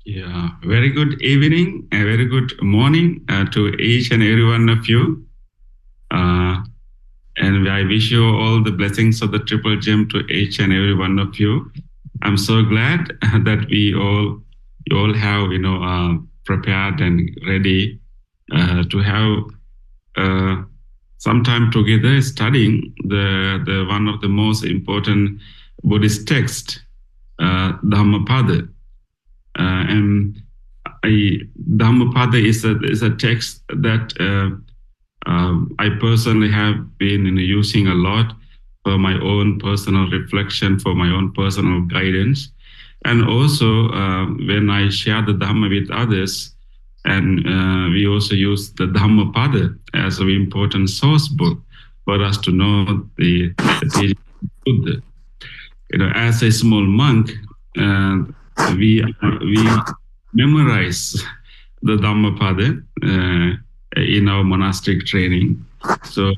Yeah, very good evening, a very good morning to each and every one of you. Uh, and I wish you all the blessings of the Triple Gem to each and every one of you. I'm so glad that you all have, prepared and ready to have some time together studying the one of the most important Buddhist text, Dhammapada. And Dhammapada is a text that I personally have been using a lot for my own personal reflection, for my own personal guidance, and also when I share the Dhamma with others. And we also use the Dhammapada as an important source book for us to know the teaching of Buddha. As a small monk, we memorize the Dhammapada in our monastic training. So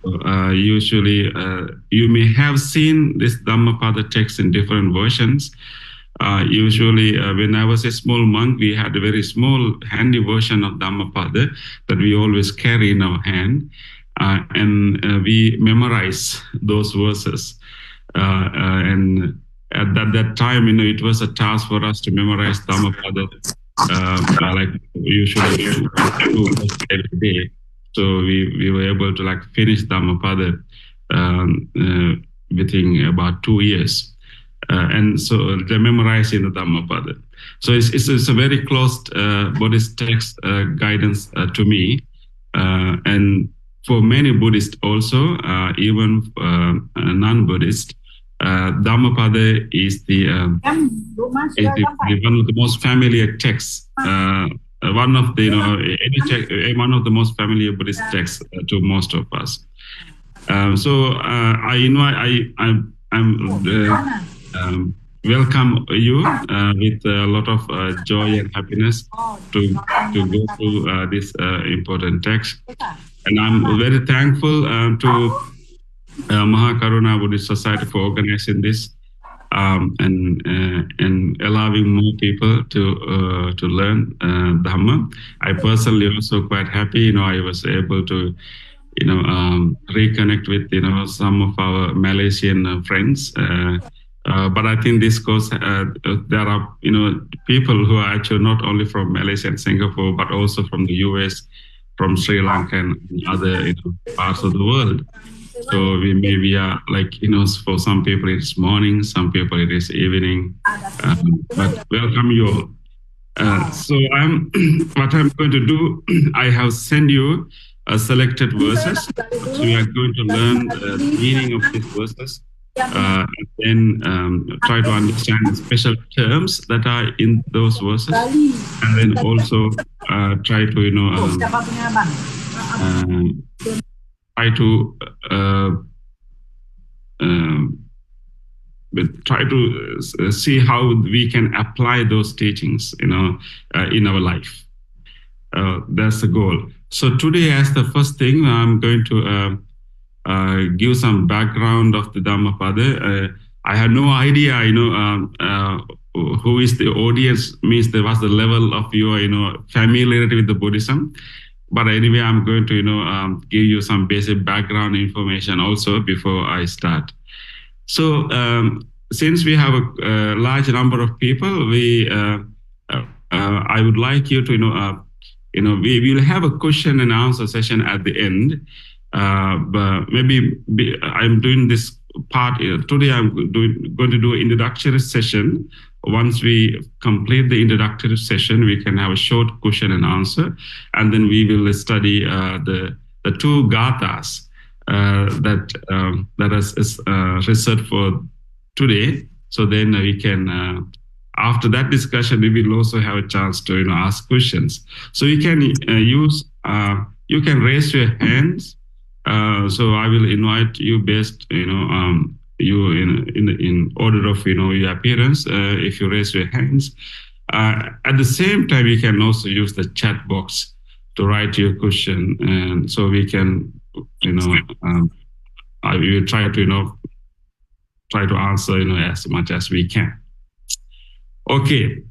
usually you may have seen this Dhammapada text in different versions. Usually when I was a small monk, we had a very small handy version of Dhammapada that we always carry in our hand. And we memorize those verses. And at that time, it was a task for us to memorize Dhammapada, like usually every day. So we were able to finish Dhammapada within about 2 years. And so they're memorizing the Dhammapada. So it's a very close Buddhist text guidance to me. And for many Buddhists also, even non-Buddhist, Dhammapada is one of the most familiar texts. One of the one of the most familiar Buddhist texts to most of us. So I'm welcome you with a lot of joy and happiness to go through this important text. And I'm very thankful to Mahakaruna Buddhist Society for organizing this and allowing more people to learn Dhamma. I personally also quite happy. I was able to reconnect with some of our Malaysian friends. But I think this goes. There are people who are actually not only from Malaysia and Singapore, but also from the US, from Sri Lanka and other parts of the world. So we maybe are for some people it's morning, some people it is evening. But welcome you all. So what I'm going to do, I have sent you selected verses. So we are going to learn the meaning of these verses. And then try to understand the special terms that are in those verses, and then also try to try to see how we can apply those teachings in our life. That's the goal. So today, as the first thing, I'm going to give some background of the Dhammapada. I had no idea, who is the audience, means there was the level of your, familiarity with the Buddhism. But anyway, I'm going to, give you some basic background information also before I start. So since we have a large number of people, I would like you to, we will have a question and answer session at the end. But maybe I'm doing this part today. I'm going to do an introductory session. Once we complete the introductory session, we can have a short question and answer, and then we will study the two gathas that is reserved for today. So then we can. After that discussion, we will also have a chance to ask questions. So you can you can raise your hands. So I will invite you based, you in order of your appearance. If you raise your hands, at the same time you can also use the chat box to write your question, and so we can, I will try to answer as much as we can. Okay.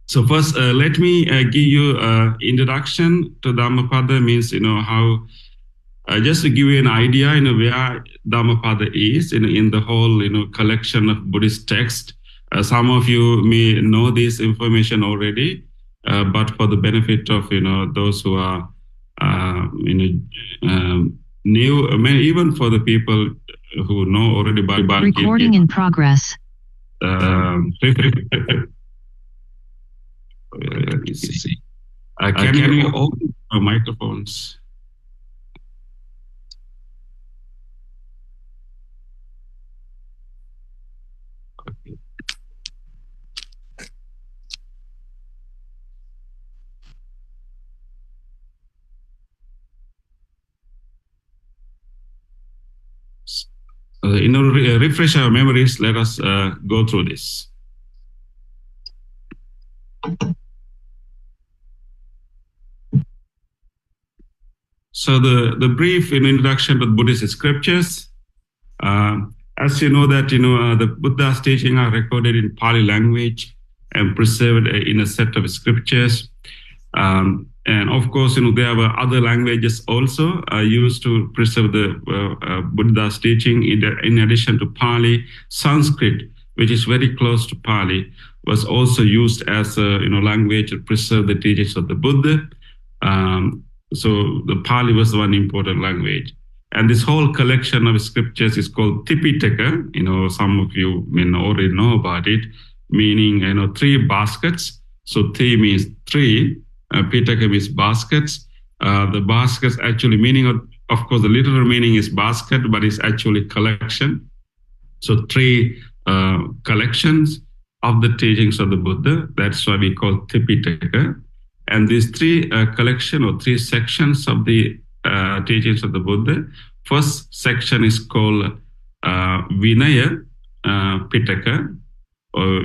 So first, let me give you an introduction to Dhammapada, means, how, just to give you an idea, where Dhammapada is in the whole, collection of Buddhist text. Some of you may know this information already, but for the benefit of, those who are, new, I mean, even for the people who know already about recording in progress. Let me see. Can you open the microphones? Okay. In order to refresh our memories, let us go through this. So the brief introduction to the Buddhist scriptures. As you know that the Buddha's teachings are recorded in Pali language and preserved in a set of scriptures. And of course, there were other languages also used to preserve the Buddha's teaching. In addition to Pali, Sanskrit, which is very close to Pali, was also used as a language to preserve the teachings of the Buddha. So the Pali was one important language. And this whole collection of scriptures is called Tipitaka. Some of you may already know about it, meaning, 3 baskets. So 3 means 3. Pitaka means baskets. The baskets actually meaning, of course, the literal meaning is basket, but it's actually collection. So 3 collections of the teachings of the Buddha. That's why we call Tipitaka. And these 3 collection or 3 sections of the teachings of the Buddha. First section is called Vinaya Pitaka,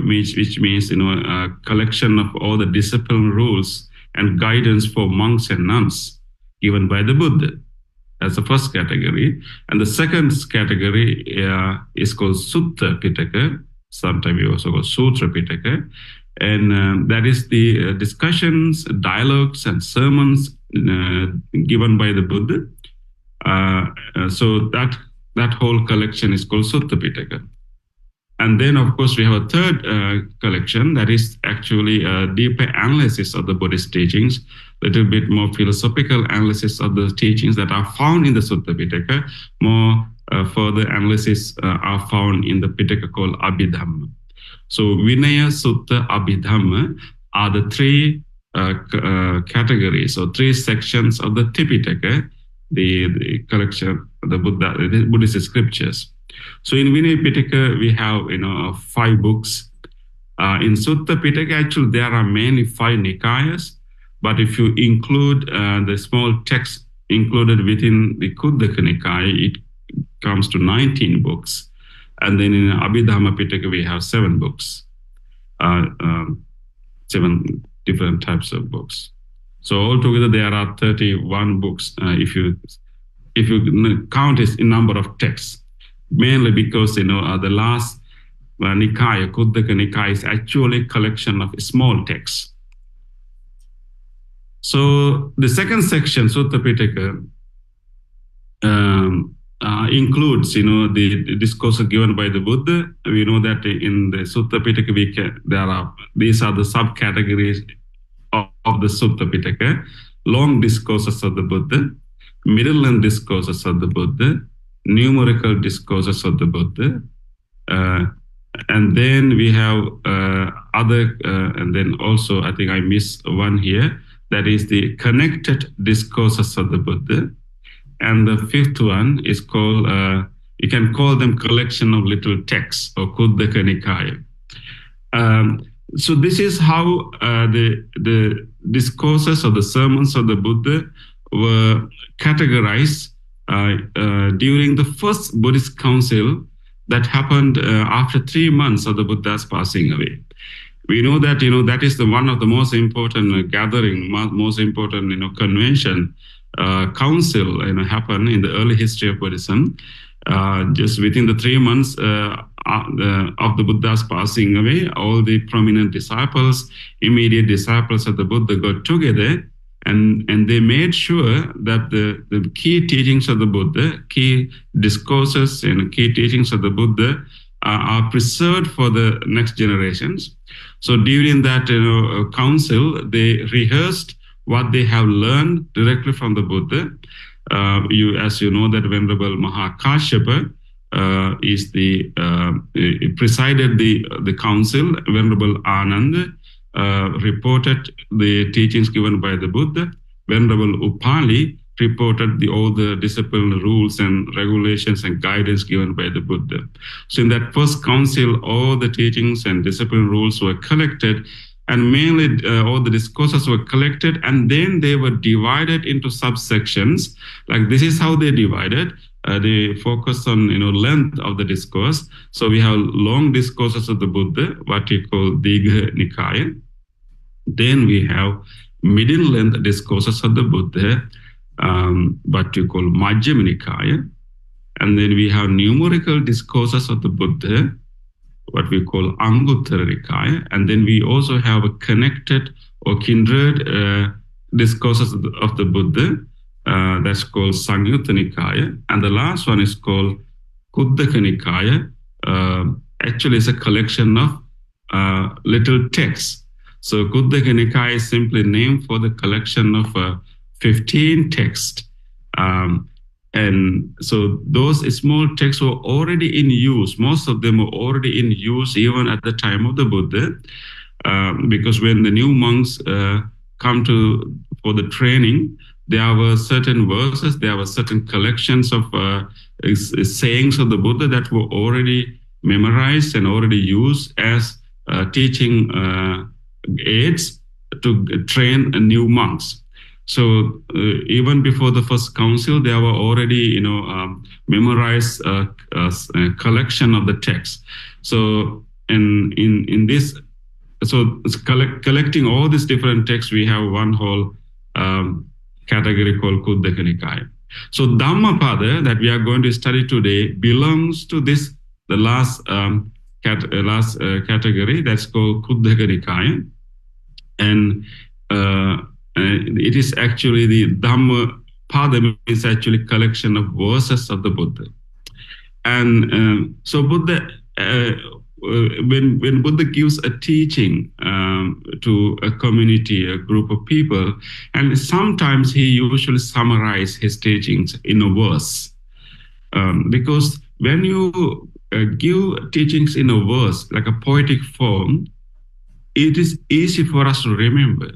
which means a collection of all the discipline rules and guidance for monks and nuns given by the Buddha. That's the first category. And the second category is called Sutta Pitaka. Sometimes we also call Sutra Pitaka. And that is the discussions, dialogues, and sermons given by the Buddha. So that whole collection is called Sutta Pitaka. And then, of course, we have a third collection that is actually a deeper analysis of the Buddhist teachings, a little bit more philosophical analysis of the teachings that are found in the Sutta Pitaka. More further analysis are found in the Pitaka called Abhidhamma. So Vinaya, Sutta, Abhidhamma are the 3 categories or 3 sections of the Tipitaka, the collection of the Buddhist scriptures. So in Vinaya Pitaka, we have 5 books. In Sutta Pitaka, actually there are mainly 5 Nikayas, but if you include the small text included within the Khuddaka Nikaya, it comes to 19 books. And then in Abhidhamma Pitaka, we have 7 books, 7 different types of books. So altogether, there are 31 books if you count it in number of texts. Mainly because the last Nikaya, Khuddaka Nikaya, is actually a collection of small texts. So the second section, Sutta Pitaka, includes, the discourses given by the Buddha. We know that in the Sutta Pitaka, these are the subcategories of the Sutta Pitaka: long discourses of the Buddha, middle and discourses of the Buddha, numerical discourses of the Buddha, and then we have other, and then also I think I missed one here. That is the connected discourses of the Buddha. And the 5th one is called, you can call them collection of little texts or Khuddaka Nikaya. So this is how the discourses or the sermons of the Buddha were categorized during the first Buddhist council that happened after 3 months of the Buddha's passing away. We know that, that is one of the most important gathering, most important, convention, council, happened in the early history of Buddhism. just within the 3 months of the Buddha's passing away, all the prominent disciples, immediate disciples of the Buddha got together, and they made sure that the key teachings of the Buddha, key discourses and key teachings of the Buddha are preserved for the next generations. So during that council, they rehearsed what they have learned directly from the Buddha. As you know, that Venerable Mahakāshyapa presided the council. Venerable Ananda reported the teachings given by the Buddha. Venerable Upali reported all the discipline rules and regulations and guidance given by the Buddha. So in that first council, all the teachings and discipline rules were collected, and mainly all the discourses were collected, and then they were divided into subsections. Like this is how they divided. They focus on length of the discourse. So we have long discourses of the Buddha, what we call Digha Nikaya. Then we have middle length discourses of the Buddha, what we call Majjhima Nikaya. And then we have numerical discourses of the Buddha, what we call Anguttara Nikaya. And then we also have a connected or kindred discourses of the Buddha, that's called Saññutta Nikaya. And the last one is called Kuddaka Nikaya. Actually, it's a collection of little texts. So Kuddaka Nikaya is simply named for the collection of 15 texts. And so those small texts were already in use. Most of them were already in use even at the time of the Buddha, because when the new monks come for the training, there were certain verses, there were certain collections of sayings of the Buddha that were already memorized and already used as teaching aids to train new monks. So even before the first council, there were already, memorized collection of the text. So in this, so collecting all these different texts, we have one whole category called Kuddaka Nikaya. So Dhammapada that we are going to study today belongs to the last category that's called Kuddaka Nikaya, and it is actually the Dhammapada is actually collection of verses of the Buddha. And so Buddha, when Buddha gives a teaching to a community, a group of people, and sometimes he usually summarizes his teachings in a verse. Because when you give teachings in a verse, like a poetic form, it is easy for us to remember.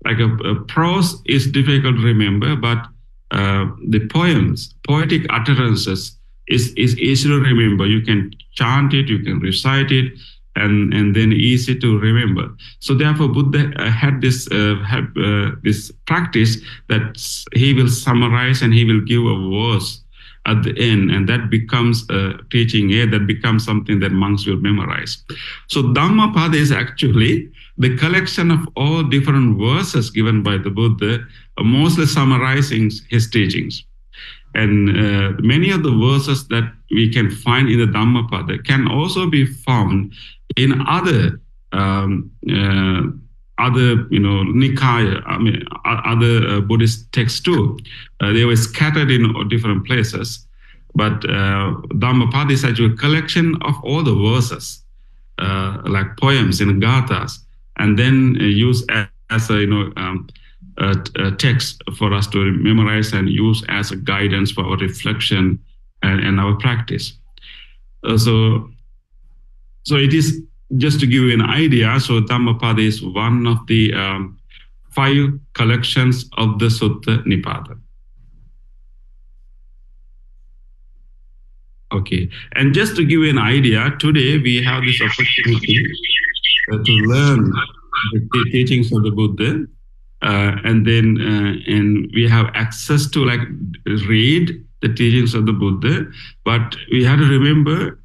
Like a prose is difficult to remember, but the poems, poetic utterances is easy to remember. You can chant it, you can recite it, and then easy to remember. So therefore, Buddha had this practice that he will summarize and he will give a verse at the end, and that becomes a teaching aid, that becomes something that monks will memorize. So Dhammapada is actually the collection of all different verses given by the Buddha, mostly summarizing his teachings. And many of the verses that we can find in the Dhammapada can also be found in other Nikaya, other Buddhist texts too. They were scattered in different places, but Dhammapada is actually a collection of all the verses, like poems and gathas, and then used as a text for us to memorize and use as a guidance for our reflection and our practice. So it is, just to give you an idea, so Dhammapada is one of the 5 collections of the Sutta Nipada. Okay, and just to give you an idea, today we have this opportunity to learn the teachings of the Buddha, and we have access to read the teachings of the Buddha, but we have to remember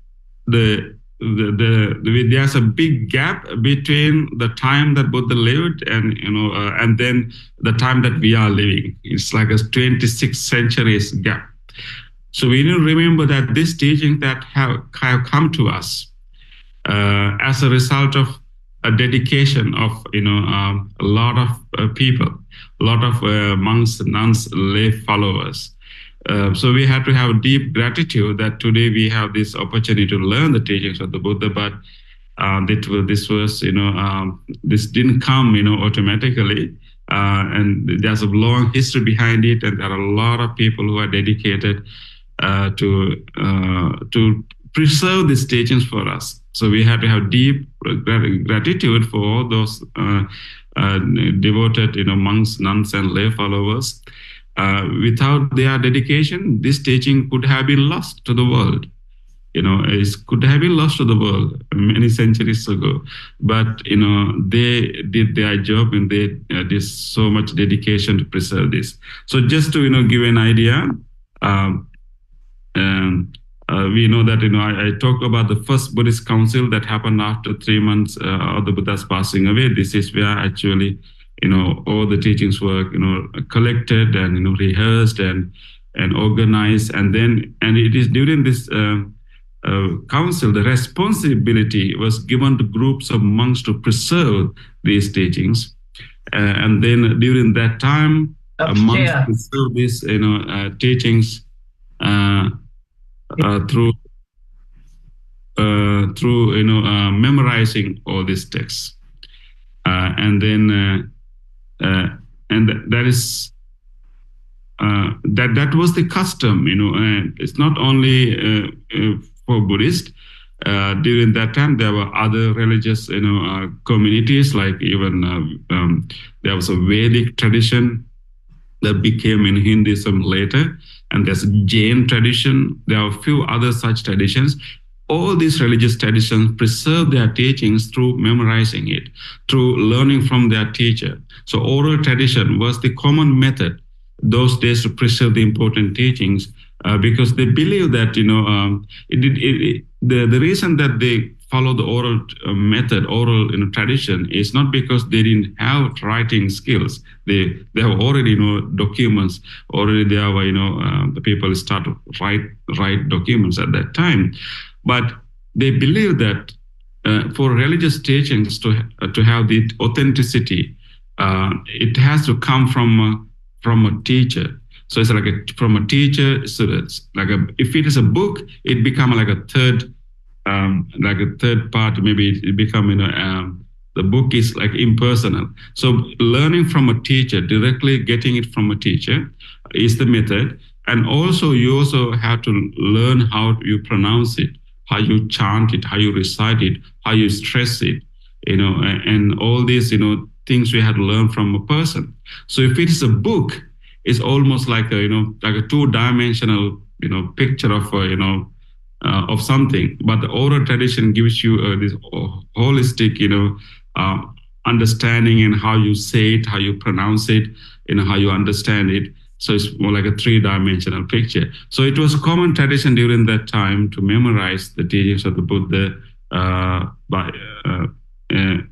there's a big gap between the time that Buddha lived and then the time that we are living. It's like a 26th centuries gap. So we need to remember that these teachings that have come to us as a result of a dedication of a lot of people, a lot of monks, nuns, lay followers. So we have to have deep gratitude that today we have this opportunity to learn the teachings of the Buddha. But this didn't come automatically, and there's a long history behind it, and there are a lot of people who are dedicated to preserve these teachings for us. So we have to have deep gratitude for all those devoted monks, nuns, and lay followers. Without their dedication, this teaching could have been lost to the world. It could have been lost to the world many centuries ago. But they did their job, and they did so much dedication to preserve this. So just to give an idea, we know that I talked about the first Buddhist council that happened after 3 months of the Buddha's passing away. This is where actually all the teachings were collected and rehearsed and organized, and it is during this council the responsibility was given to groups of monks to preserve these teachings, and then during that time monks preserve these teachings through memorizing all these texts, and that is that was the custom. It's not only for Buddhists. During that time, there were other religious communities, like even there was a Vedic tradition that became in Hinduism later, and there's a Jain tradition. There are a few other such traditions. All these religious traditions preserve their teachings through memorizing it, through learning from their teacher. So oral tradition was the common method those days to preserve the important teachings, because they believe that the reason that they follow the oral method, oral tradition, is not because they didn't have writing skills. They have already documents. Already there were the people start to write documents at that time, but they believe that for religious teachings to have the authenticity, it has to come from a teacher. So it's like from a teacher. So it's like if it is a book, it becomes like a third part. Maybe it become the book is like impersonal. So learning from a teacher, directly getting it from a teacher, is the method. And also you also have to learn how you pronounce it, how you chant it, how you recite it, how you stress it, and all these things we had to learn from a person. So if it is a book, it's almost like a two-dimensional picture of something. But the oral tradition gives you this holistic understanding, and how you say it, how you pronounce it, how you understand it. So it's more like a three-dimensional picture. So it was common tradition during that time to memorize the teachings of the Buddha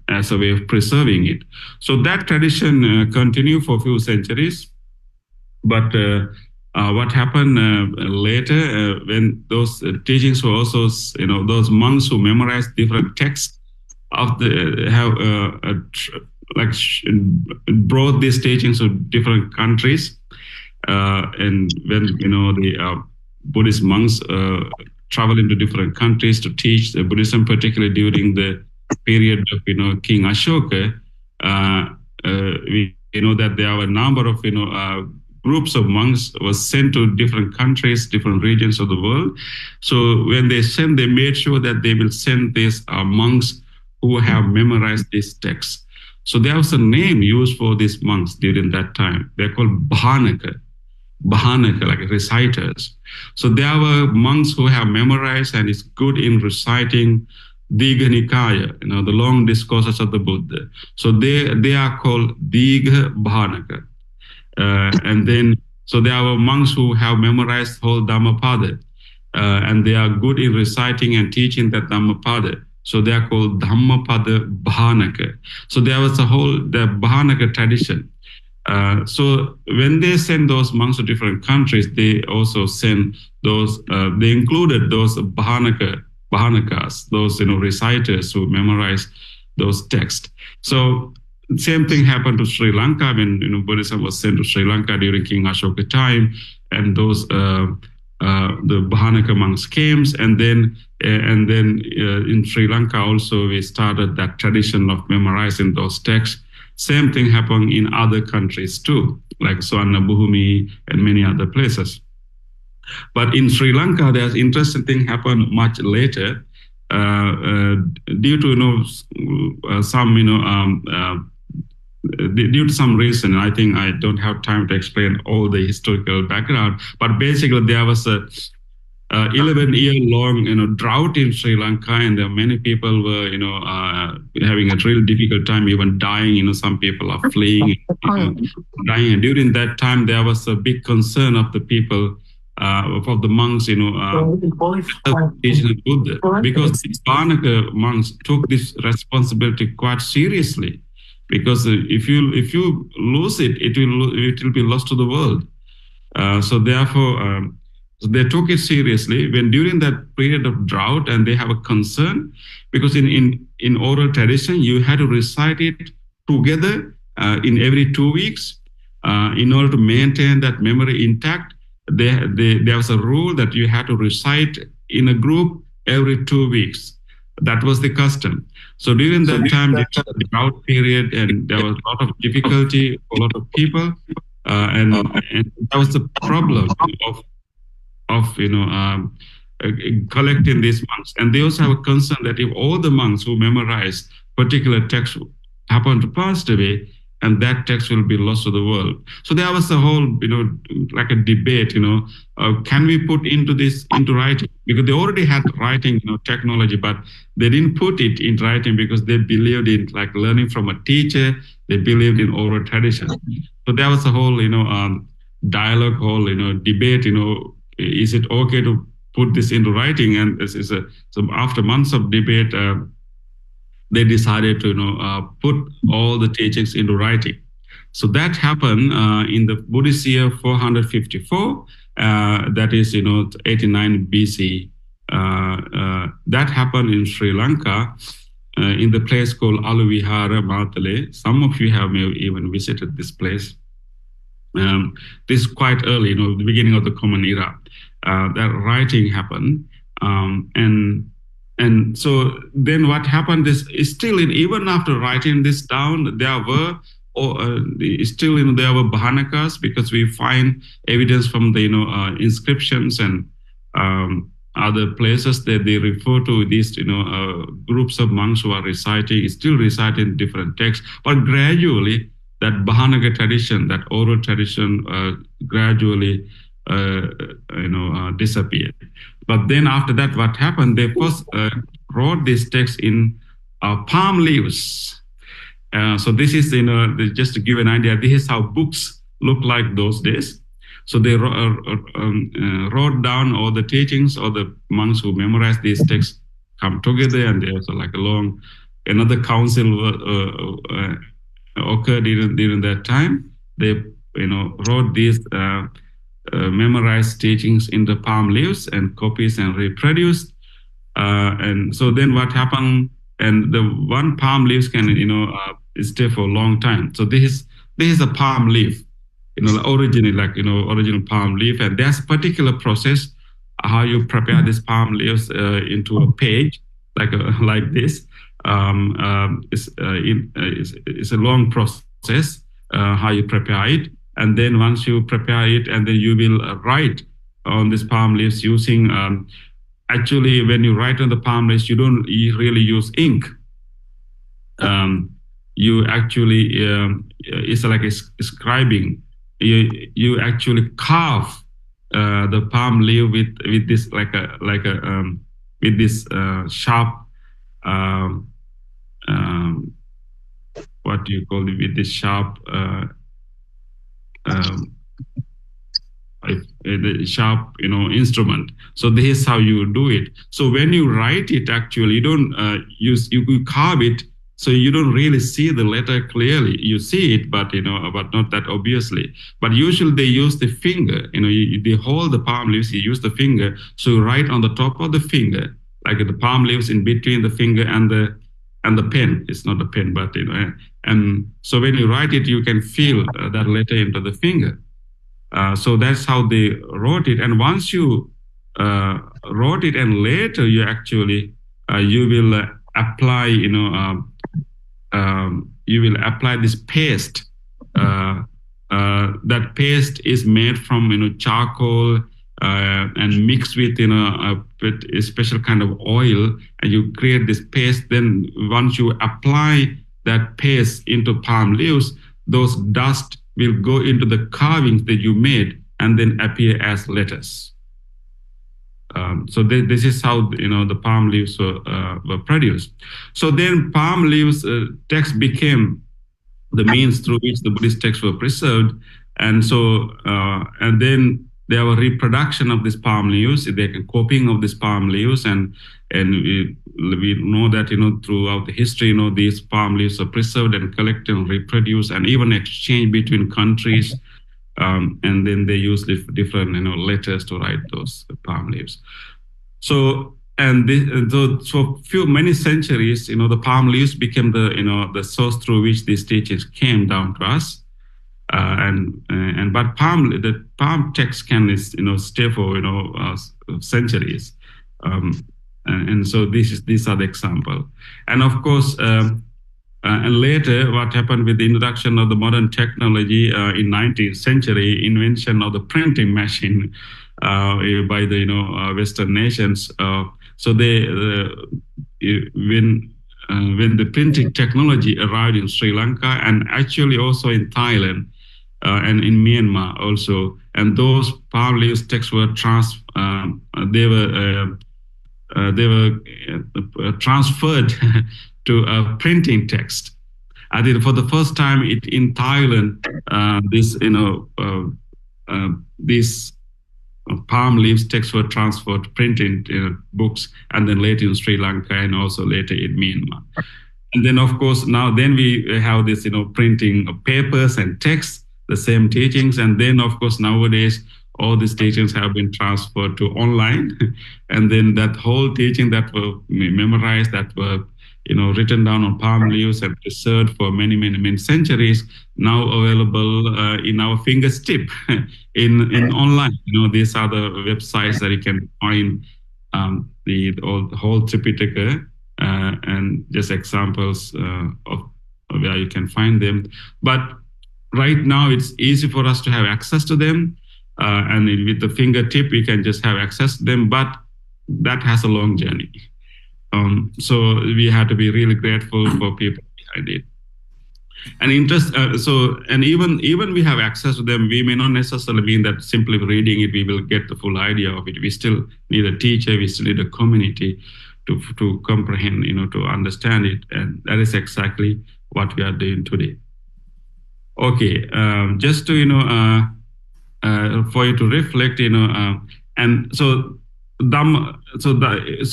as a way of preserving it. So that tradition continued for a few centuries. But what happened later, when those teachings were also, those monks who memorized different texts of brought these teachings to different countries, and when the Buddhist monks travel into different countries to teach Buddhism, particularly during the period of King Ashoka, we know that there are a number of groups of monks was sent to different countries, different regions of the world. So when they send, they made sure that they will send these monks who have memorized these texts. So there was a name used for these monks during that time. They're called bhānaka, like reciters. So there were monks who have memorized and is good in reciting Digha Nikaya, the long discourses of the Buddha. So they are called Digha Bhānaka. And then, so there are monks who have memorized whole Dhammapada, and they are good in reciting and teaching that Dhammapada. So they are called Dhammapada Bhānaka. So there was the Bhānaka tradition. So when they send those monks to different countries, they also send those. They included those bhanakas, those reciters who memorize those texts. So same thing happened to Sri Lanka when Buddhism was sent to Sri Lanka during King Ashoka time, and those the Bhanaka monks came, and then in Sri Lanka also we started that tradition of memorizing those texts. Same thing happened in other countries too, like Swarnabhumi and many other places. But in Sri Lanka, there's interesting thing happened much later, due to some due to some reason. I think I don't have time to explain all the historical background, but basically there was a 11-year-long drought in Sri Lanka, and many people were having a real difficult time, even dying. Some people are fleeing, dying. And during that time, there was a big concern of the people, of the monks, teaching Buddha, because these Bhanaka monks took this responsibility quite seriously. Because if you lose it, it will be lost to the world. So therefore, they took it seriously when during that period of drought, and they have a concern because in oral tradition you had to recite it together in every 2 weeks in order to maintain that memory intact. There was a rule that you had to recite in a group every 2 weeks. That was the custom. So during that time, the drought period, and there was a lot of difficulty for a lot of people, and that was the problem of collecting these monks. And they also have a concern that if all the monks who memorize particular text happen to pass away, and that text will be lost to the world. So there was a whole, like a debate, can we put into writing? Because they already had writing, technology, but they didn't put it in writing because they believed in like learning from a teacher. They believed in oral tradition. So there was a whole, dialogue, whole, debate, is it okay to put this into writing? And so after months of debate, they decided to put all the teachings into writing. So that happened in the Buddhist year 454, that is 89 BC. That happened in Sri Lanka, in the place called Aluvihara, Matale. Some of you have maybe even visited this place. This is quite early, the beginning of the Common Era. That writing happened, and so then what happened is still even after writing this down, there were still there were bhanakas, because we find evidence from the inscriptions and other places that they refer to these groups of monks who are still reciting different texts. But gradually that bhanaka tradition, that oral tradition, gradually disappeared. But then after that, what happened? They first wrote this text in palm leaves. So this is, just to give an idea, this is how books look like those days. So they wrote down all the teachings, all the monks who memorized these texts come together, and there's like another council occurred during that time. They wrote these memorized teachings in the palm leaves and copies and reproduced. And so then what happened? And the one palm leaves can stay for a long time. So this is a palm leaf, originally original palm leaf, and there's a particular process how you prepare this palm leaves into a page like this. It's a long process how you prepare it. And then once you prepare it, and then you will write on this palm leaves using, actually when you write on the palm leaves, you don't really use ink. You actually, it's like a scribing. You actually carve the palm leaf with this with this sharp, what do you call it, with this sharp, the sharp instrument. So this is how you do it. So when you write it, actually you don't you carve it So you don't really see the letter clearly. You see it, but but not that obviously. But usually they use the finger. They hold the palm leaves. You use the finger. So you write on the top of the finger, like the palm leaves in between the finger and the pen. It's not a pen, but and so when you write it, you can feel that letter into the finger. So that's how they wrote it. And once you wrote it, and later you actually you will apply, you will apply this paste. That paste is made from charcoal and mixed with with a special kind of oil, and you create this paste. Then once you apply that paste into palm leaves, those dust will go into the carvings that you made and then appear as letters. So this is how the palm leaves were produced. So then palm leaves text became the means through which the Buddhist texts were preserved, and so and then there were reproduction of these palm leaves, the copying of these palm leaves, and we know that throughout the history these palm leaves are preserved and collected and reproduced and even exchanged between countries. And then they use different letters to write those palm leaves. So for many centuries, the palm leaves became the source through which these teachings came down to us. But the palm text can stay for centuries. And so these are the example. And of course. And later, what happened with the introduction of the modern technology in 19th century, invention of the printing machine by the Western nations. So when the printing technology arrived in Sri Lanka and actually also in Thailand and in Myanmar also, and those palm leaves texts were they were transferred to a printing text. I think for the first time in Thailand, these palm leaves texts were transferred to printing books, and then later in Sri Lanka and also later in Myanmar. And then of course then we have this printing of papers and texts, the same teachings, and then of course nowadays all these teachings have been transferred to online, and then that whole teaching that were memorized, that were written down on palm leaves and preserved for many centuries, now available in our fingertip in online. These are the websites that you can find the whole Tripitaka and just examples of where you can find them. But right now it's easy for us to have access to them. And with the fingertip, we can just have access to them, but that has a long journey. So we have to be really grateful for people behind it. And and even we have access to them, we may not necessarily mean that simply reading it, we will get the full idea of it. We still need a teacher, we still need a community to comprehend, to understand it. And that is exactly what we are doing today. Okay, just to, for you to reflect, and so so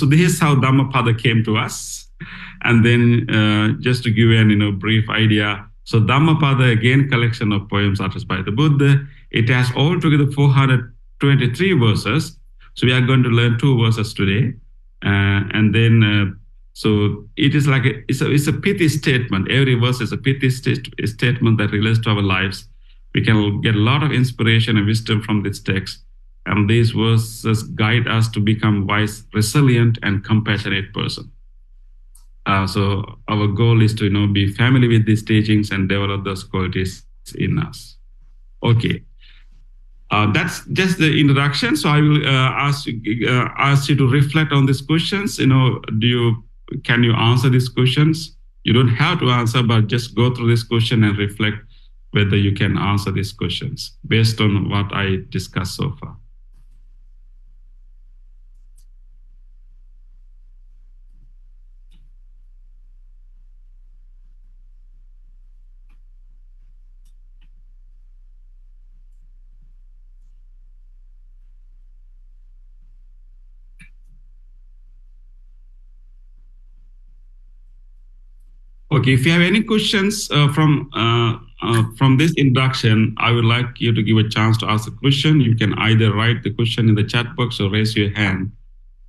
this is how Dhammapada came to us. And then just to give you a brief idea, so Dhammapada, again, collection of poems uttered by the Buddha. It has altogether 423 verses. So we are going to learn 2 verses today. And then, so it is like it's a pithy statement. Every verse is a pithy statement that relates to our lives. We can get a lot of inspiration and wisdom from this text. And these verses guide us to become wise, resilient, and compassionate person. So our goal is to be familiar with these teachings and develop those qualities in us. Okay, that's just the introduction. So I will ask you to reflect on these questions. Can you answer these questions? You don't have to answer, but just go through this question and reflect whether you can answer these questions based on what I discussed so far. Okay, if you have any questions from this introduction, I would like you to give a chance to ask a question. You can either write the question in the chat box or raise your hand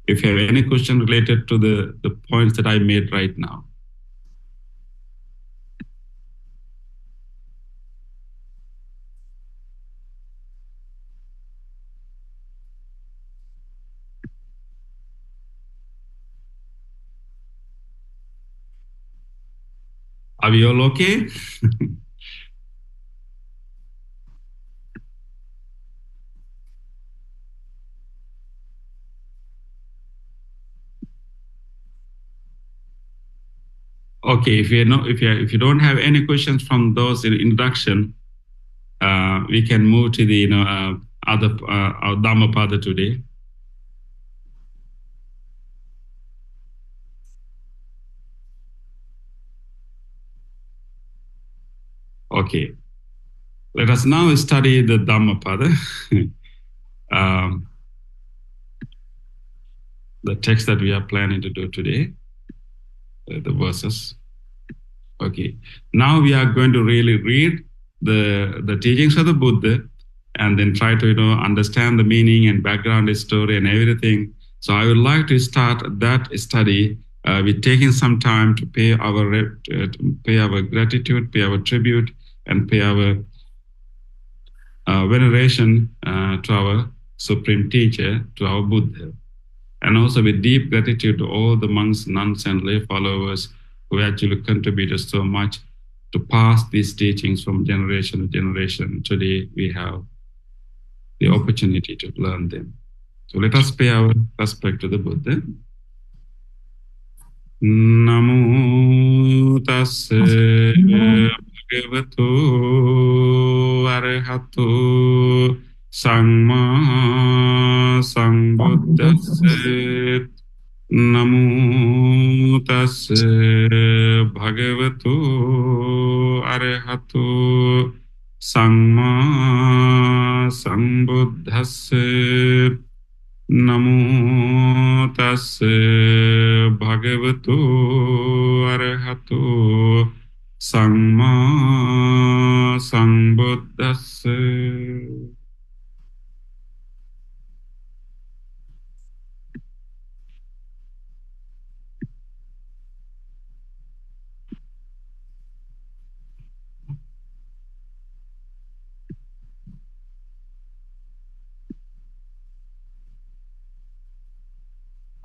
if you have any question related to the points that I made right now. Are we all okay? Okay, if you don't have any questions from those in introduction, we can move to the other our Dhammapada today. Okay, let us now study the Dhammapada. The text that we are planning to do today, the verses. Okay, now we are going to really read the teachings of the Buddha and then try to understand the meaning and background story and everything. So I would like to start that study with taking some time to pay our gratitude, pay our tribute, and pay our veneration to our supreme teacher, to our Buddha. And also with deep gratitude to all the monks, nuns, and lay followers who actually contributed so much to pass these teachings from generation to generation. Today we have the opportunity to learn them. So let us pay our respect to the Buddha. Namo tassa bhagavato arahato Sammā Sambuddhassa. Namo tassa bhagavato arahato Sammā Sambuddhassa. Namo tassa bhagavato arahato Sammā Sambuddhassa.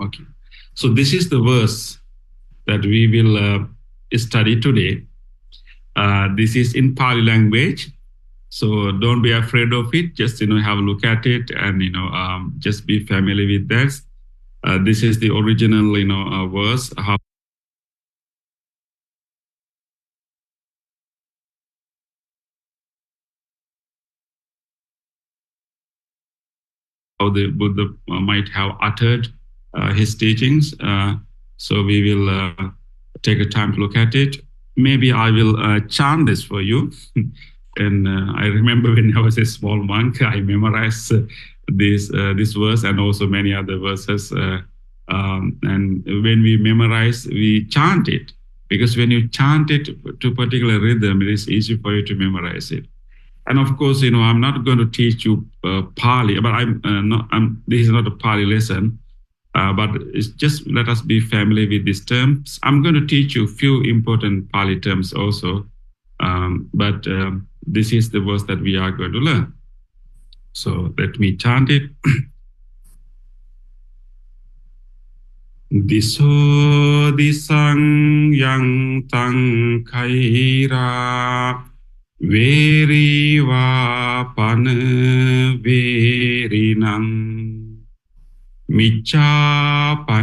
Okay, so this is the verse that we will study today. This is in Pali language, so don't be afraid of it. Just have a look at it and just be familiar with that. This is the original verse. How the Buddha might have uttered his teachings. So we will take a time to look at it. Maybe I will chant this for you. And I remember when I was a small monk, I memorized this verse and also many other verses. And when we memorize, we chant it. Because when you chant it to a particular rhythm, it is easy for you to memorize it. And of course, I'm not going to teach you Pali, but this is not a Pali lesson. But it's just let us be familiar with these terms. I'm going to teach you a few important Pali terms also, but this is the verse that we are going to learn. So let me chant it. Diso disaṃ yantaṃ kayirā verī pana verinaṃ Micchāpaṇihitaṃ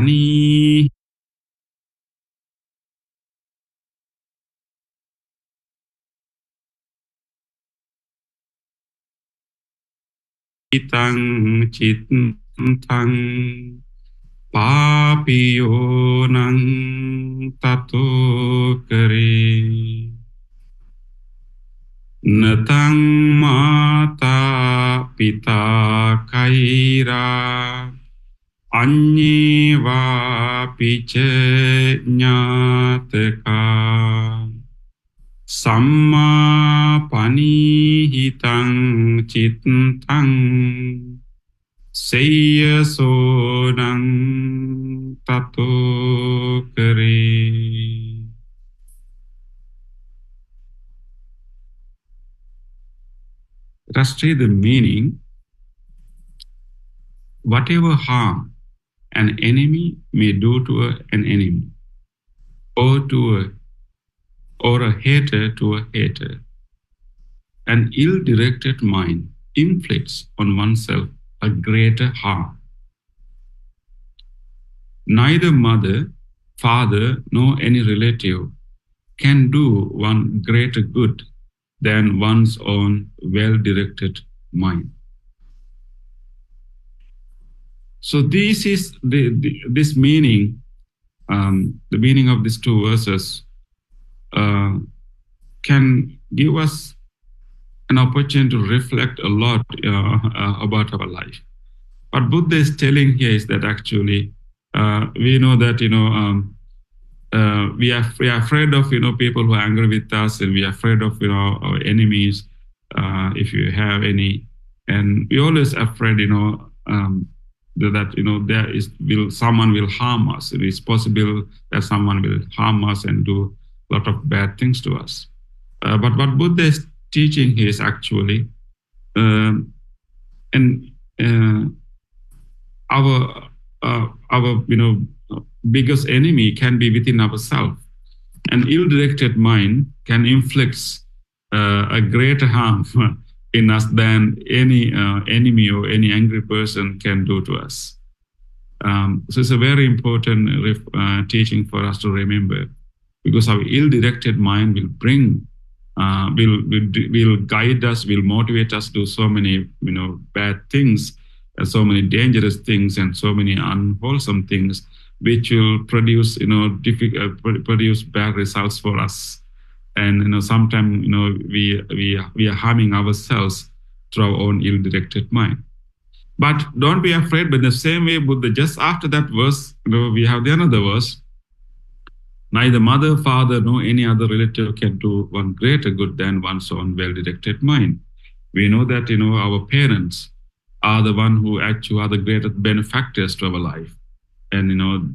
cittaṃ pāpiyo tato kare ñātakā mātā pitā kayirā aññe pica ñātakā Sammāpaṇihitaṃ cittaṃ seyyaso tato kare. Let's read the meaning. Whatever harm an enemy may do to an enemy, or a hater to a hater, an ill-directed mind inflicts on oneself a greater harm. Neither mother, father, nor any relative can do one greater good than one's own well-directed mind. So this is this meaning, the meaning of these two verses can give us an opportunity to reflect a lot about our life. What Buddha is telling here is that actually we know that we are afraid of people who are angry with us, and we are afraid of our enemies, if you have any, and we always afraid that someone will harm us. It is possible that someone will harm us and do a lot of bad things to us. But what Buddha is teaching here is actually, our biggest enemy can be within ourselves. An ill-directed mind can inflict a greater harm in us than any enemy or any angry person can do to us. So it's a very important teaching for us to remember, because our ill-directed mind will bring, will guide us, will motivate us to do so many bad things, so many dangerous things, and so many unwholesome things, which will produce produce bad results for us. And sometimes we are harming ourselves through our own ill-directed mind. But don't be afraid. But the same way, Buddha, just after that verse, we have the another verse. Neither mother, father, nor any other relative can do one greater good than one's own well-directed mind. We know that our parents are the one who actually are the greatest benefactors to our life, and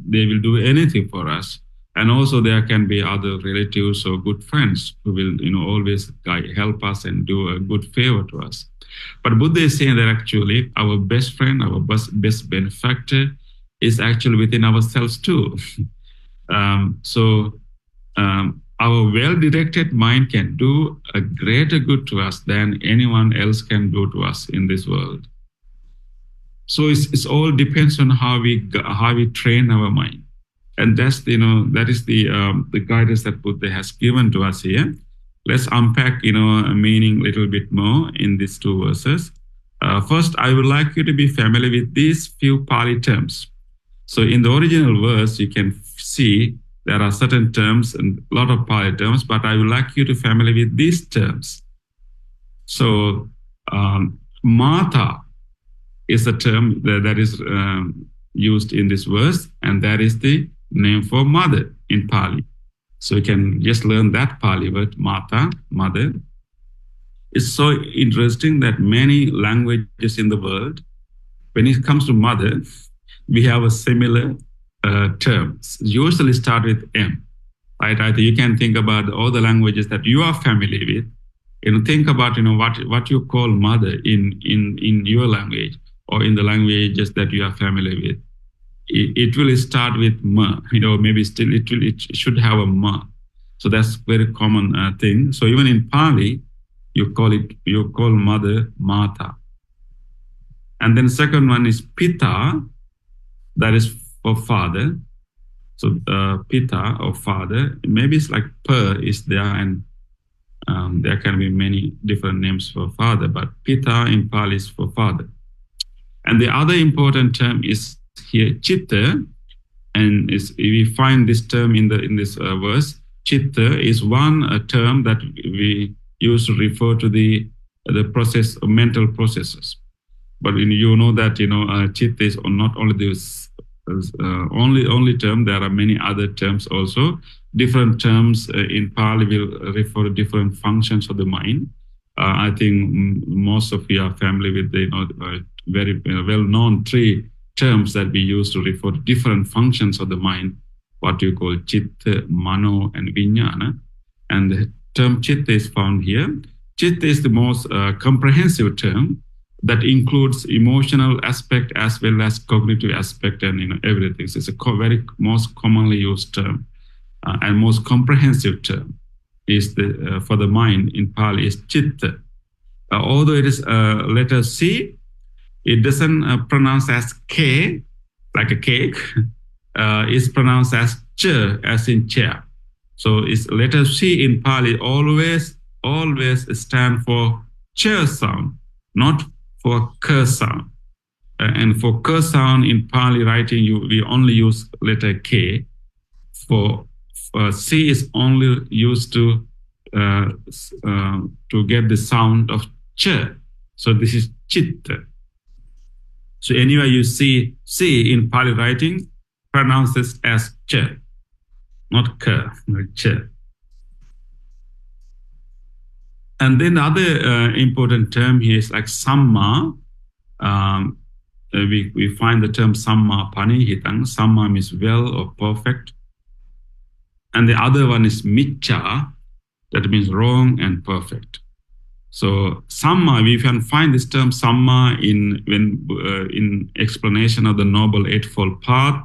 they will do anything for us. And also there can be other relatives or good friends who will always help us and do a good favor to us. But Buddha is saying that actually our best friend, our best benefactor is actually within ourselves too. Our well-directed mind can do a greater good to us than anyone else can do to us in this world. So it's all depends on how we train our mind, and that's that is the guidance that Buddha has given to us here. Let's unpack a meaning a little bit more in these two verses. First, I would like you to be familiar with these few Pali terms. So in the original verse, you can see there are certain terms and a lot of Pali terms, but I would like you to be familiar with these terms. So mātā is a term that is used in this verse, and that is the name for mother in Pali. So you can just learn that Pali word, mātā, mother. It's so interesting that many languages in the world, when it comes to mother, we have a similar term. Usually start with M, right? Either you can think about all the languages that you are familiar with, think about what you call mother in your language, or in the languages that you are familiar with. It will start with ma, maybe still it should have a ma. So that's very common thing. So even in Pali, you call mother mātā. And then second one is pitā, that is for father. So pitā or father, maybe it's like per is there, and there can be many different names for father, but pitā in Pali is for father. And the other important term is here cittaṃ, and we find this term in this verse. Cittaṃ is one term that we use to refer to the process of mental processes. But that citta is not only this only term. There are many other terms also different terms in Pali will refer to different functions of the mind. I think most of you are familiar with the very well-known three terms that we use to refer to different functions of the mind, what you call citta, mano, and vijnana. And the term citta is found here. Citta is the most comprehensive term that includes emotional aspect as well as cognitive aspect and everything. So it's a very most commonly used term and most comprehensive term is for the mind in Pali is citta. Although it is letter C, it doesn't pronounce as K, like a cake. It's pronounced as ch, as in chair. So it's letter C in Pali always stand for ch sound, not for k sound. And for k sound in Pali writing, we only use letter K. For C is only used to get the sound of ch. So this is citta. So anywhere you see C in Pali writing, pronounce this as ch, not k, but ch. And then the other important term here is like Samma. We find the term Sammāpaṇihitaṃ. Samma means well or perfect. And the other one is Micchā, that means wrong and perfect. So Samma, we can find this term Samma in explanation of the Noble Eightfold Path,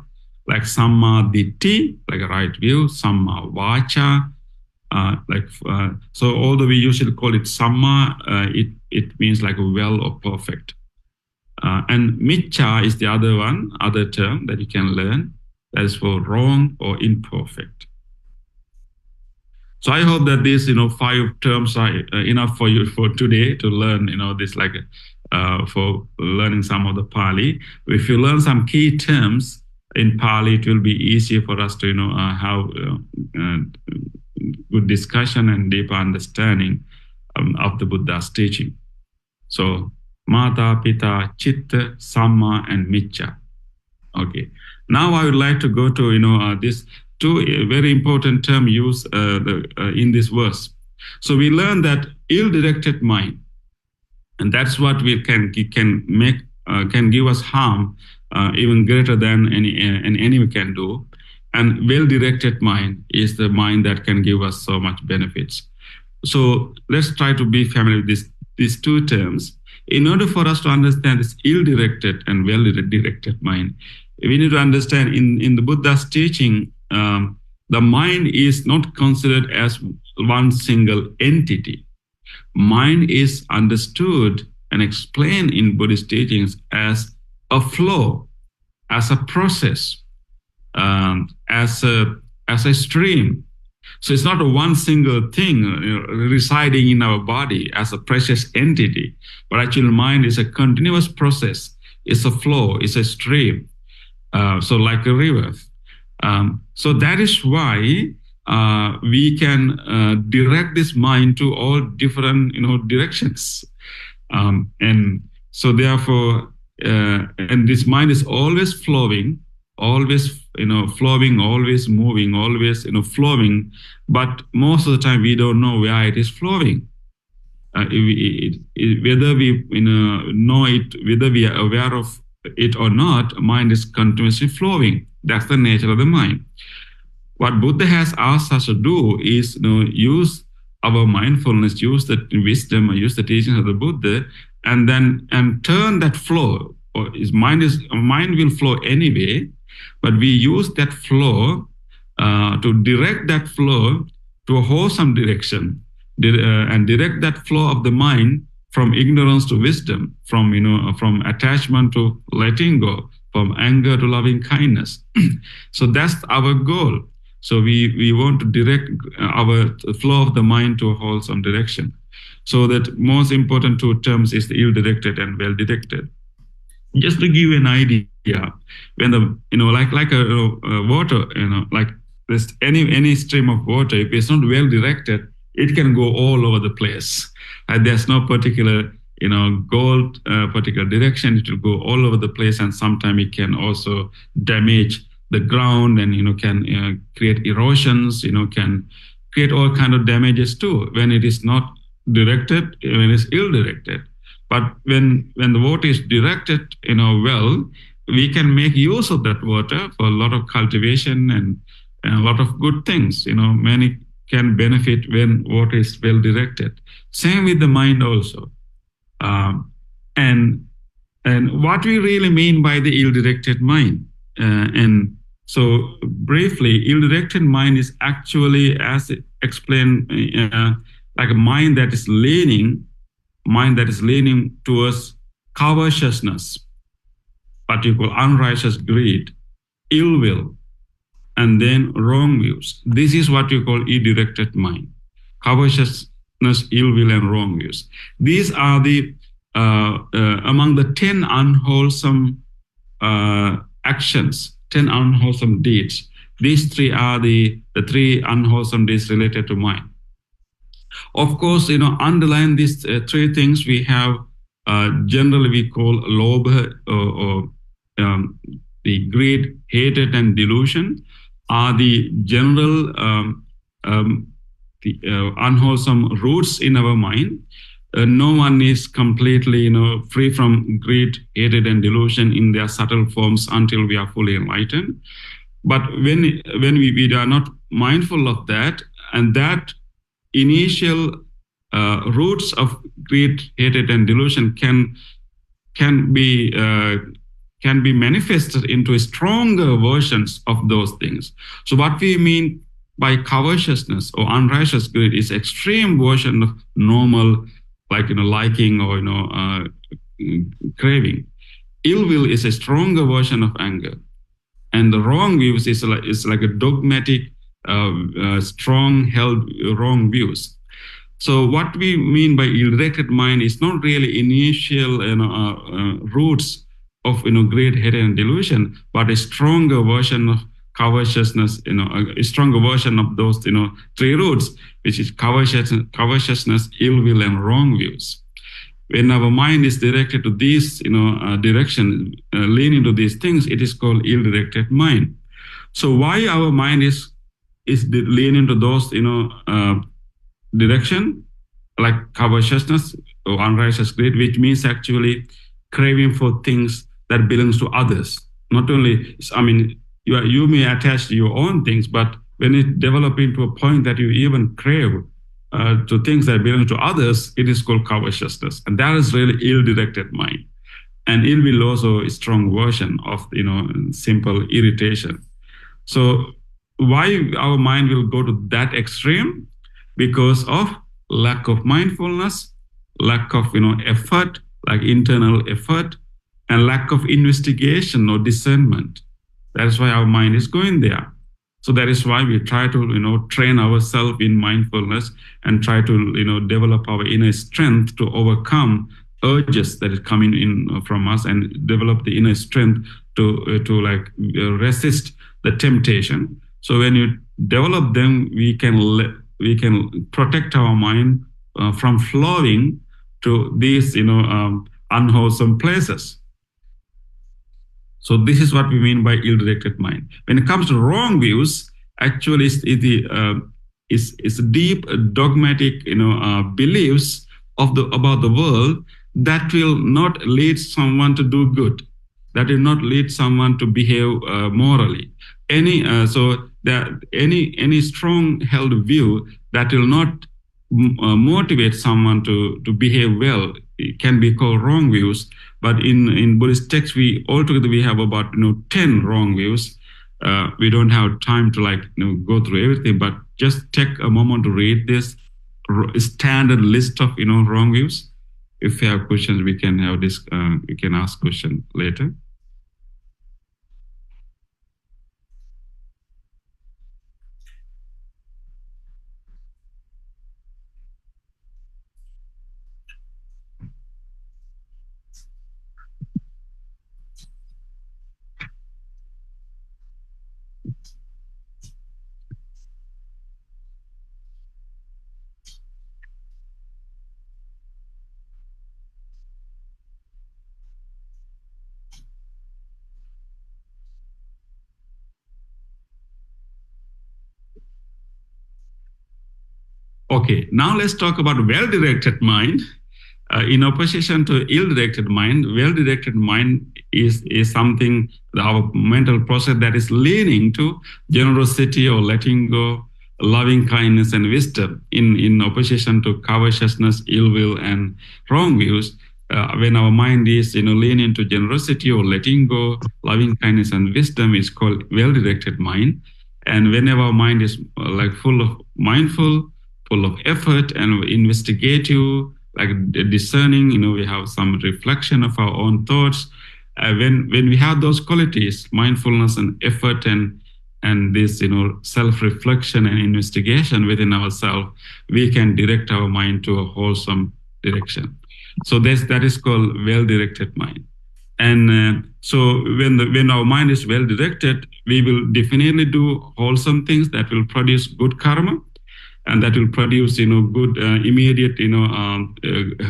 like Samma Ditti, like a right view, Samma Vacha, so although we usually call it Samma, it means like well or perfect. And Micchā is the other term that you can learn, that is for wrong or imperfect. So I hope that these 5 terms are enough for you for today to learn this for learning some of the Pali. If you learn some key terms in Pali, it will be easier for us to have good discussion and deeper understanding of the Buddha's teaching. So mātā, pitā, citta, samma, and micchā. Okay. Now I would like to go to this two very important term used in this verse. So we learn that ill-directed mind, and that's what we can give us harm even greater than an enemy can do. And well-directed mind is the mind that can give us so much benefits. So let's try to be familiar with these two terms. In order for us to understand this ill-directed and well-directed mind, we need to understand in the Buddha's teaching, the mind is not considered as one single entity. Mind is understood and explained in Buddhist teachings as a flow, as a process, as a stream. So it's not a one single thing residing in our body as a precious entity, but actually mind is a continuous process. It's a flow, it's a stream. So like a river. So that is why we can direct this mind to all different directions. And so therefore, and this mind is always flowing, always flowing, always moving, always flowing. But most of the time we don't know where it is flowing. Whether we know it, whether we are aware of it or not, mind is continuously flowing. That's the nature of the mind. What Buddha has asked us to do is use our mindfulness, use the wisdom, use the teachings of the Buddha, and turn that flow. Or mind will flow anyway, but we use that flow to direct that flow to a wholesome direction, and direct that flow of the mind from ignorance to wisdom, from attachment to letting go, from anger to loving kindness. So that's our goal. So we want to direct our flow of the mind to a wholesome direction. So that most important two terms is the ill-directed and well-directed. Just to give you an idea, when the like a water, like this any stream of water, if it's not well-directed, it can go all over the place. There's no particular goal, particular direction. It will go all over the place, and sometimes it can also damage the ground, and can create erosions, can create all kind of damages too when it is not directed, when it's ill-directed. But when the water is directed, well, we can make use of that water for a lot of cultivation and a lot of good things. Many can benefit when water is well directed. Same with the mind also. Um, and and what we really mean by the ill-directed mind. And so briefly, ill-directed mind is actually, as explained, like a mind that is leaning towards covetousness, what you call unrighteous greed, ill will, and then wrong views. This is what you call ill-directed mind. Covetousness, ill will, and wrong views. These are the among the 10 unwholesome actions, 10 unwholesome deeds. These three are the three unwholesome deeds related to mind. Of course, underlying these three things, we have generally we call lobha or the greed, hatred, and delusion are the general unwholesome roots in our mind. No one is completely, free from greed, hatred, and delusion in their subtle forms until we are fully enlightened. But when we are not mindful of that, and that initial roots of greed, hatred, and delusion can be manifested into stronger versions of those things. So what we mean by covetousness or unrighteous greed is extreme version of normal, like liking or craving. Ill will is a stronger version of anger, and the wrong views is like a dogmatic, strong held wrong views. So what we mean by ill-directed mind is not really initial roots of greed, hatred, and delusion, but a stronger version of covetousness, a stronger version of those three roots, which is covetousness, ill will, and wrong views. When our mind is directed to these direction, leaning to these things, it is called ill-directed mind. So why our mind is leaning to those direction, like covetousness or unrighteous greed, which means actually craving for things that belongs to others. Not only, I mean, you may attach to your own things, but when it develops into a point that you even crave to things that belong to others, it is called covetousness, and that is really ill-directed mind. And ill will also a strong version of simple irritation. So why our mind will go to that extreme? Because of lack of mindfulness, lack of effort, like internal effort, and lack of investigation or discernment. That is why our mind is going there. So that is why we try to train ourselves in mindfulness and try to develop our inner strength to overcome urges that is coming in from us, and develop the inner strength to resist the temptation. So when you develop them, we can protect our mind from flowing to these unwholesome places. So this is what we mean by ill-directed mind. When it comes to wrong views, actually it's deep dogmatic beliefs about the world that will not lead someone to do good, that will not lead someone to behave morally. Any strong held view that will not motivate someone to behave well, it can be called wrong views. But in Buddhist texts, we altogether we have about 10 wrong views. We don't have time to go through everything, but just take a moment to read this standard list of wrong views. If you have questions, we can have this. We can ask questions later. Okay, now let's talk about well-directed mind. In opposition to ill-directed mind, well-directed mind is something, our mental process that is leaning to generosity or letting go, loving kindness and wisdom. In opposition to covetousness, ill will, and wrong views, when our mind is leaning to generosity or letting go, loving kindness and wisdom, is called well-directed mind. And whenever our mind is like full of mindful, full of effort and investigative, like discerning, we have some reflection of our own thoughts. When we have those qualities, mindfulness and effort and this self-reflection and investigation within ourselves, we can direct our mind to a wholesome direction. So that is called well-directed mind. And so when our mind is well directed, we will definitely do wholesome things that will produce good karma, and that will produce good immediate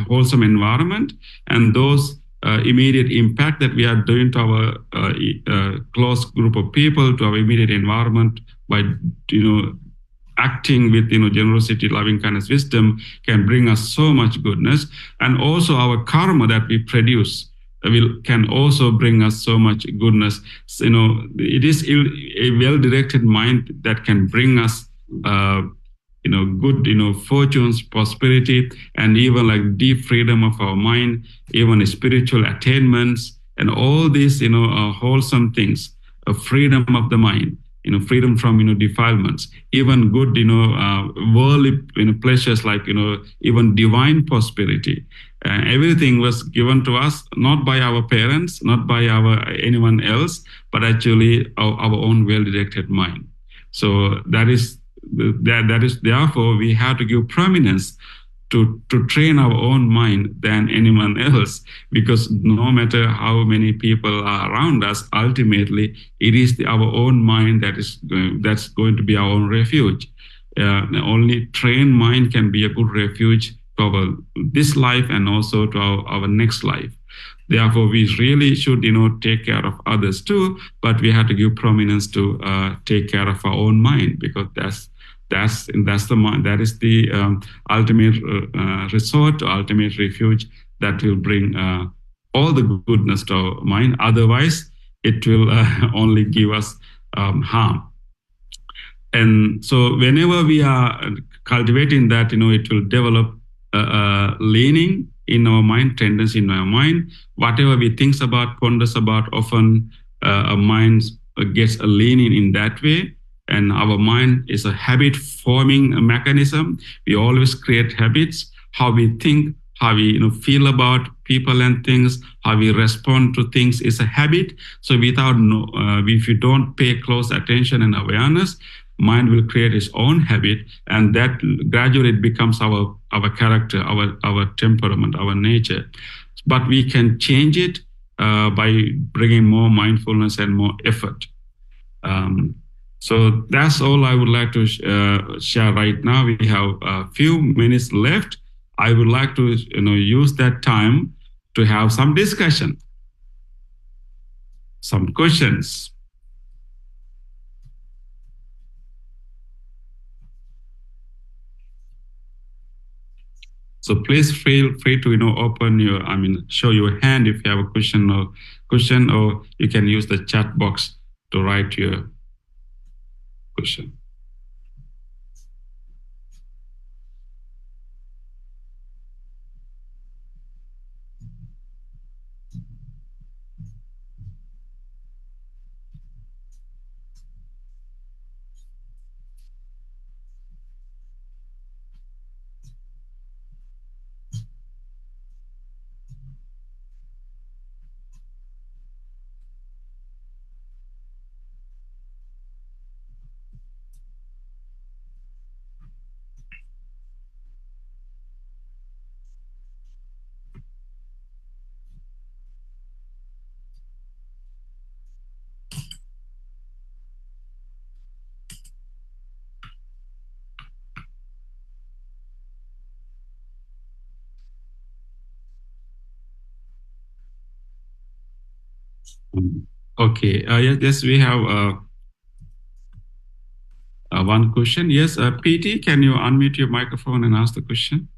wholesome environment, and those immediate impact that we are doing to our close group of people, to our immediate environment, by acting with generosity, loving kindness, wisdom, can bring us so much goodness. And also our karma that we produce can also bring us so much goodness. So, it is a well-directed mind that can bring us good fortunes, prosperity, and even like deep freedom of our mind, even spiritual attainments, and all these wholesome things, freedom of the mind, freedom from defilements, even good worldly pleasures, like even divine prosperity. Everything was given to us not by our parents, not by anyone else, but actually our own well-directed mind. So that is therefore we have to give prominence to train our own mind than anyone else, because no matter how many people are around us, ultimately it is our own mind that's going to be our own refuge. Only trained mind can be a good refuge to this life and also to our next life. Therefore, we really should take care of others too, but we have to give prominence to take care of our own mind, because that's the mind, that is the ultimate resort, ultimate refuge that will bring all the goodness to our mind. Otherwise, it will only give us harm. And so whenever we are cultivating that, it will develop leaning in our mind, tendency in our mind. Whatever we think about, ponders about, often our mind gets a leaning in that way. And our mind is a habit forming mechanism. We always create habits. How we think, how we feel about people and things, how we respond to things is a habit. So if you don't pay close attention and awareness, mind will create its own habit, and that gradually becomes our character, our temperament, our nature. But we can change it by bringing more mindfulness and more effort. So that's all I would like to share right now. We have a few minutes left. I would like to use that time to have some discussion, some questions. So please feel free to open show your hand if you have a question, or you can use the chat box to write your question. Okay. Yes, we have one question. Yes, PT, can you unmute your microphone and ask the question?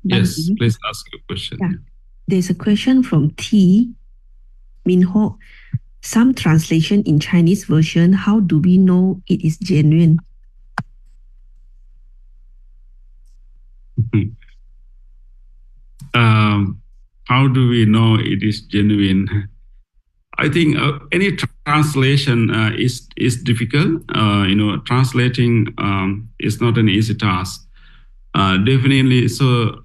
Yes, please ask your question. Yeah. There's a question from T. Minho. Some translation in Chinese version, how do we know it is genuine? How do we know it is genuine? I think any translation is difficult. Translating is not an easy task. Definitely. So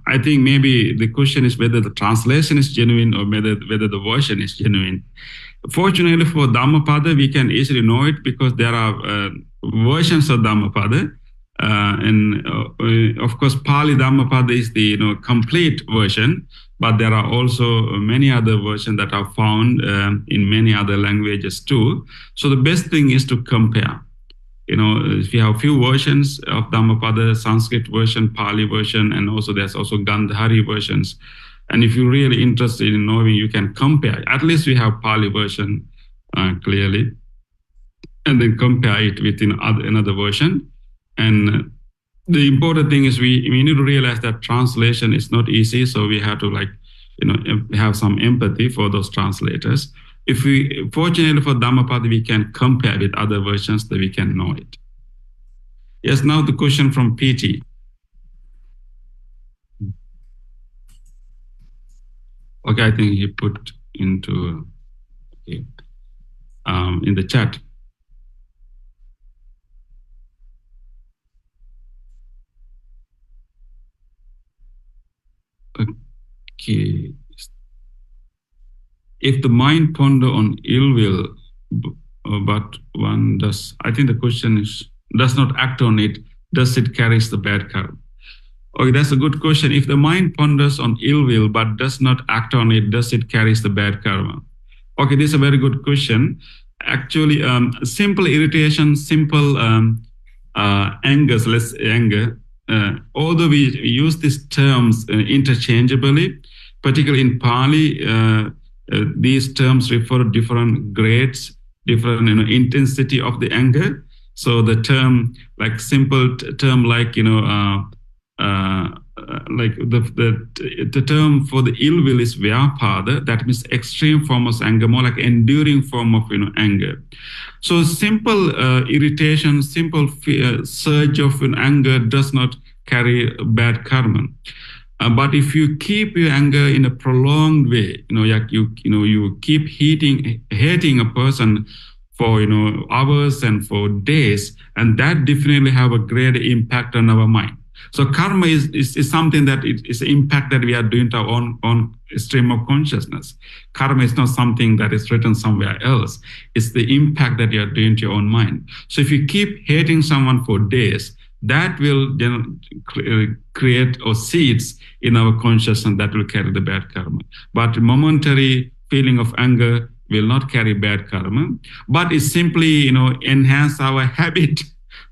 I think maybe the question is whether the translation is genuine or whether the version is genuine. Fortunately for Dhammapada, we can easily know it because there are versions of Dhammapada. And of course, Pali Dhammapada is the complete version, but there are also many other versions that are found in many other languages too. So the best thing is to compare. If you have a few versions of Dhammapada, Sanskrit version, Pali version, and also there's also Gandhari versions. And if you're really interested in knowing, you can compare. At least we have Pali version clearly, and then compare it with another version. And the important thing is we need to realize that translation is not easy. So we have to have some empathy for those translators. If we, fortunately for Dhammapada, we can compare with other versions that we can know it. Yes, now the question from PT. Okay, I think he put into in the chat. Okay. If the mind ponder on ill will, but one does, I think the question is, does not act on it, does it carries the bad karma? Okay, that's a good question. If the mind ponders on ill will, but does not act on it, does it carries the bad karma? Okay, this is a very good question. Actually, simple irritation, simple anger, although we use these terms interchangeably, particularly in Pali, these terms refer to different grades, different intensity of the anger. So the term, like simple term, like like the term for the ill will is vyapada. That means extreme form of anger, more like enduring form of anger. So simple irritation, simple surge of hanger does not carry bad karma. But if you keep your anger in a prolonged way, you keep hating a person for hours and for days, and that definitely have a great impact on our mind. So karma is something that is impact that we are doing to our own stream of consciousness. Karma is not something that is written somewhere else. It's the impact that you are doing to your own mind. So if you keep hating someone for days, that will create or seeds in our consciousness that will carry the bad karma. But momentary feeling of anger will not carry bad karma, but it simply enhance our habit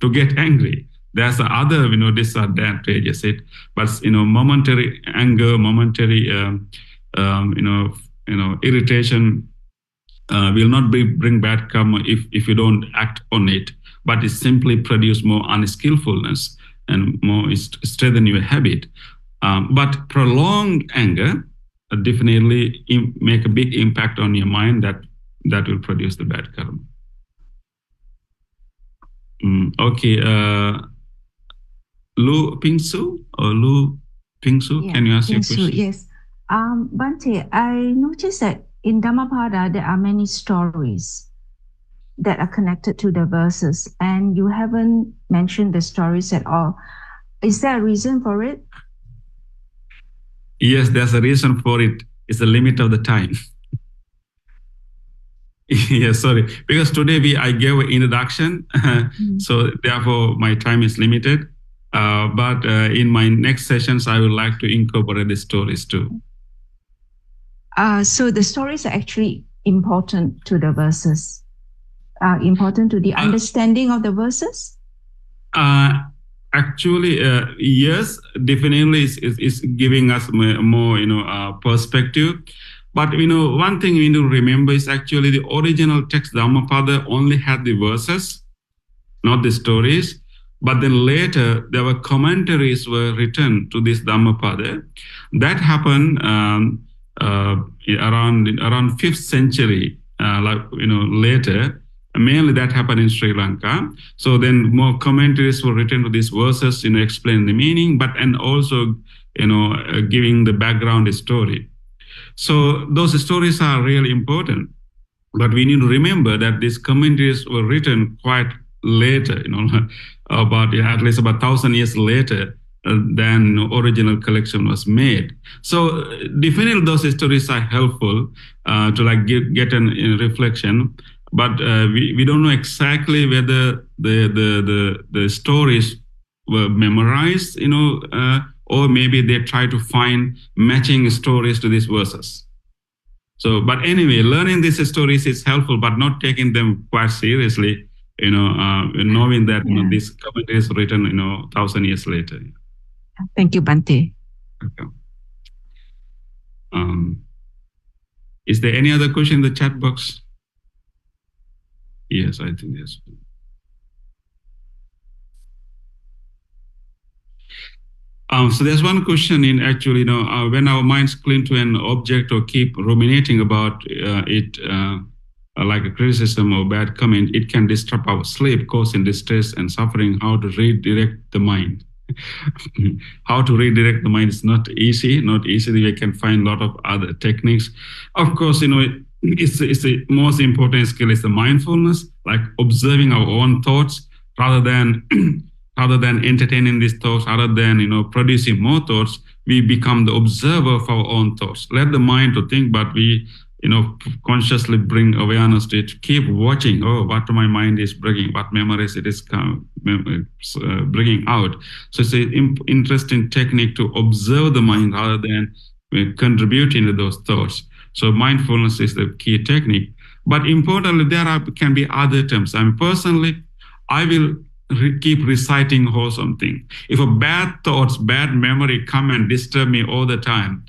to get angry. There's the other disadvantages. But momentary anger, momentary irritation will not bring bad karma if you don't act on it. But it simply produce more unskillfulness and more strengthen your habit. But prolonged anger definitely make a big impact on your mind that will produce the bad karma. Okay, Lu Pingsu or Lu Pingsu, can you ask your question? Yes. Bhante, I noticed that in Dhammapada there are many stories that are connected to the verses, and you haven't mentioned the stories at all. Is there a reason for it? Yes, there's a reason for it. It's the limit of the time. Yes, sorry. Because today I gave an introduction, so therefore my time is limited. But in my next sessions, I would like to incorporate the stories too. So the stories are actually important to the verses? Important to the understanding of the verses? Actually, yes, definitely is giving us more, perspective. But, one thing we need to remember is actually the original text, Dhammapada, only had the verses, not the stories. But then later, there were commentaries were written to this Dhammapada. That happened around 5th century, later. Mainly that happened in Sri Lanka. So then more commentaries were written to these verses, explain the meaning, and also, giving the background story. So those stories are really important. But we need to remember that these commentaries were written quite later, about at least about 1,000 years later than original collection was made. So definitely those stories are helpful to get a reflection. But we don't know exactly whether the stories were memorized, or maybe they try to find matching stories to these verses. So, but anyway, learning these stories is helpful, but not taking them quite seriously, knowing that this commentary is written, 1,000 years later. Thank you, Bhante. Okay. Is there any other question in the chat box? Yes, I think yes. So there's one question in actually, when our minds cling to an object or keep ruminating about it, like a criticism or bad comment, it can disrupt our sleep, causing distress and suffering. How to redirect the mind? How to redirect the mind is not easy. Not easily we can find a lot of other techniques. Of course, it's the most important skill is the mindfulness, like observing our own thoughts rather than entertaining these thoughts, rather than producing more thoughts. We become the observer of our own thoughts. Let the mind to think, but we consciously bring awareness to it. Keep watching. Oh, what my mind is bringing, what memories it is bringing out. So it's an interesting technique to observe the mind rather than contributing to those thoughts. So mindfulness is the key technique. But importantly, can be other terms. Personally, I will keep reciting wholesome thing. If a bad thoughts, bad memory come and disturb me all the time,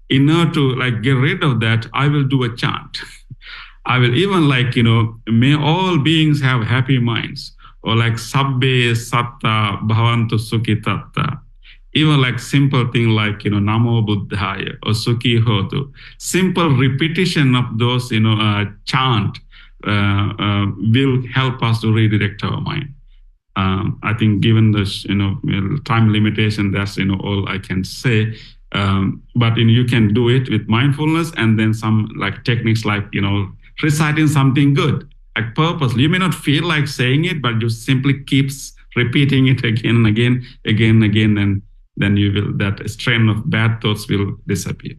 in order to get rid of that, I will do a chant. I will even may all beings have happy minds, or sabbe satta bhavantu sukhitatta. Even simple thing namo buddhaya or sukhi hotu. Simple repetition of those chant will help us to redirect our mind. I think given this time limitation, that's all I can say. But you can do it with mindfulness, and then some techniques reciting something good, purposely. You may not feel like saying it, but you simply keeps repeating it again and again, and then that strain of bad thoughts will disappear.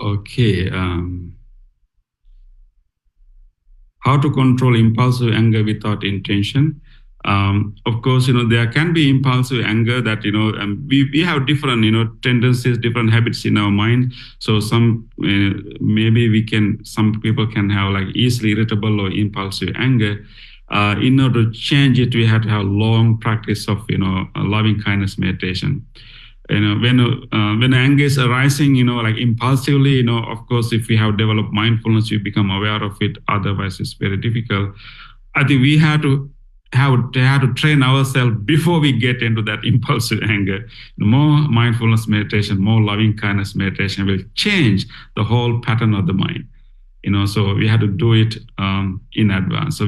Okay. How to control impulsive anger without intention? Of course, there can be impulsive anger that, we have different, tendencies, different habits in our mind. So some people can have easily irritable or impulsive anger. In order to change it, we have to have long practice of, loving kindness meditation. When anger is arising, impulsively, of course, if we have developed mindfulness, we become aware of it. Otherwise, it's very difficult. I think we have to train ourselves before we get into that impulsive anger. More mindfulness meditation, more loving kindness meditation will change the whole pattern of the mind. So we have to do it in advance. So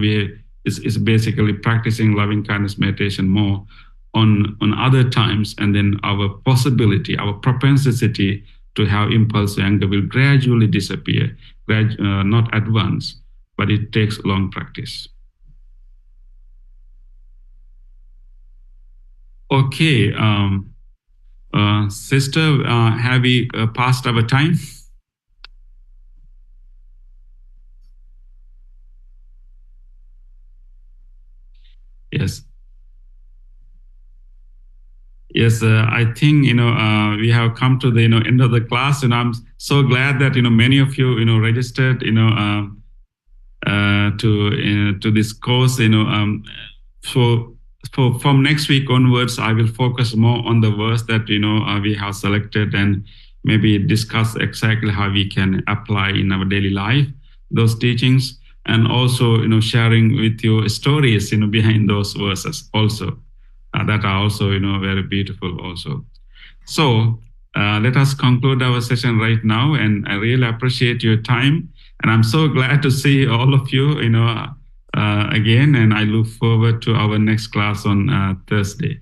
it's basically practicing loving kindness meditation more on other times, and then our propensity to have impulsive anger will gradually disappear, not at once, but it takes long practice. Okay, sister, have we passed our time? Yes. Yes, I think, we have come to the, end of the class, and I'm so glad that, many of you, registered, to this course, so from next week onwards, I will focus more on the verse that, we have selected, and maybe discuss exactly how we can apply in our daily life those teachings, and also, sharing with you stories, behind those verses also. That are also, very beautiful also. So let us conclude our session right now, and I really appreciate your time. And I'm so glad to see all of you, again, and I look forward to our next class on Thursday.